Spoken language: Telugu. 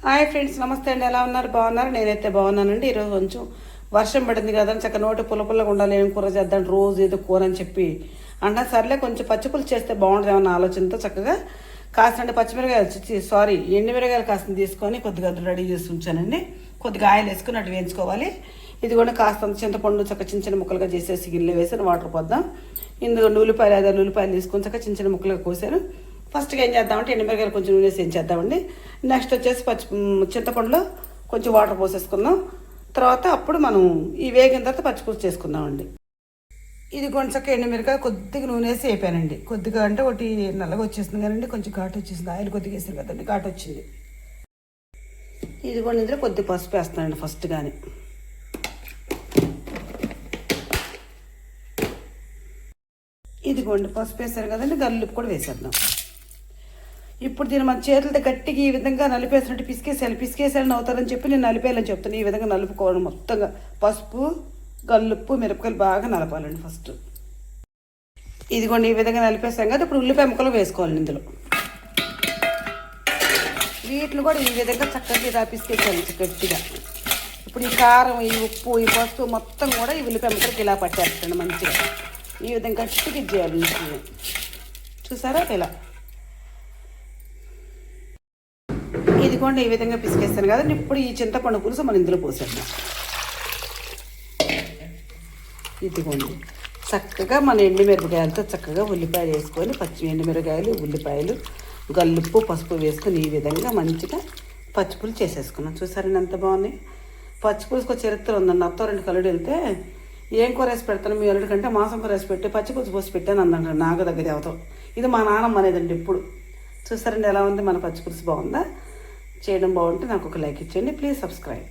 హాయ్ ఫ్రెండ్స్, నమస్తే అండి. ఎలా ఉన్నారు? బాగున్నారు? నేనైతే బాగున్నానండి. ఈరోజు కొంచెం వర్షం పడింది కదా అని చక్కగా నోటి పుల్లగా ఉండాలి, ఏం కూర చేద్దాం, రోజు ఏదో కూర అని చెప్పి అంటే సర్లే కొంచెం పచ్చిపులుసు చేస్తే బాగుంటుందేమన్న ఆలోచనతో చక్కగా కాసిన పచ్చిమిరకాయలు ఎండుమిరకాయలు కాసిన తీసుకొని కొద్దిగా రెడీ చేసి ఉంచానండి. కొద్దిగా ఆయిల్ వేసుకొని అటు వేయించుకోవాలి. ఇది కూడా కాస్తంత చింతపండు చక్క చిన్న చిన్న ముక్కలుగా చేసేసి గిన్నెలో వేసి వాటర్ పోద్దాం. ఇందులో ఉల్లిపాయలు తీసుకొని చక్క చిన్న చిన్న ముక్కలుగా కోసాను. ఫస్ట్గా ఏం చేద్దామంటే ఎండుమిరకాయలు కొంచెం నూనె వేసి ఏం చేద్దామండి. నెక్స్ట్ వచ్చేసి చింతపండులో కొంచెం వాటర్ పోసేసుకుందాం. తర్వాత అప్పుడు మనం ఈ వేగిన తర్వాత పచ్చిపులుసు చేసుకుందామండి. ఇది కొంచెం ఎండుమిరకాయ కొద్దిగా నూనె వేసి వేపానండి. కొద్దిగా అంటే ఒకటి నల్లగా వచ్చేసింది కదండి, కొంచెం ఘాటు వచ్చేసింది. ఆయిల్ కొద్దిగా వేసాను కదండి, ఘాటు వచ్చింది. ఇది కూడా ఇందులో కొద్దిగా పసుపు వేస్తానండి ఫస్ట్ కానీ. ఇదిగోండి పసుపు వేసాను కదండి, గల్లుప్పు కూడా వేసేద్దాం. ఇప్పుడు దీన్ని మన చేతులతో గట్టిగా ఈ విధంగా నలిపేసినట్టు పిసికేసాలని అవుతారని చెప్పి నేను నలిపేయాలని చెప్తాను. ఈ విధంగా నలుపుకోవడం మొత్తంగా పసుపు గల్లుప్పు మిరపకాయలు బాగా నలపాలండి ఫస్ట్. ఇదిగోండి ఈ విధంగా నలిపేసాం కదా. ఇప్పుడు ఉల్లిపాయ ముక్కలు వేసుకోవాలి ఇందులో. వీటిని కూడా ఈ విధంగా చక్కగా ఇలా పిసికేసాను గట్టిగా. ఇప్పుడు ఈ కారం, ఈ ఉప్పు, ఈ పసుపు మొత్తం కూడా ఈ ఉల్లిపాయ ముక్కలకి ఇలా పట్టేస్తాను మంచిగా. ఈ విధంగా గట్టిగా ఇచ్చేయాలి. చూసారా ఇలా. ఇదిగోండి ఈ విధంగా పిసికేస్తాను కదా. ఇప్పుడు ఈ చింతపండు పులుసు మనం ఇందులో పోసేద్దాం. ఇదిగోండి చక్కగా మన ఎండుమిరపకాయలతో చక్కగా ఉల్లిపాయలు వేసుకొని ఎండుమిరపకాయలు, ఉల్లిపాయలు, గల్లుప్పు, పసుపు వేసుకొని ఈ విధంగా మంచిగా పచ్చిపులుసు చేసేసుకున్నాం. చూసారండి ఎంత బాగుంది. పచ్చిపులుసుకు చరిత్ర ఉందండి. అత్తారింటి కలుడు వెళ్తే ఏం కూర వేసి పెడతాను మీ అల్లుడి కంటే మాంసం కూర వేసి పెట్టి పచ్చిపులుసు పోసి పెట్టాను అందండి నాకు దగ్గర దేవతం. ఇది మా నాన్నమ్మ అనేదండి ఇప్పుడు. చూసారండి ఎలా ఉంది మన పచ్చిపులుసు. బాగుందా? చేయడం బాగుంటే నాకు ఒక లైక్ ఇచ్చేయండి. Please subscribe.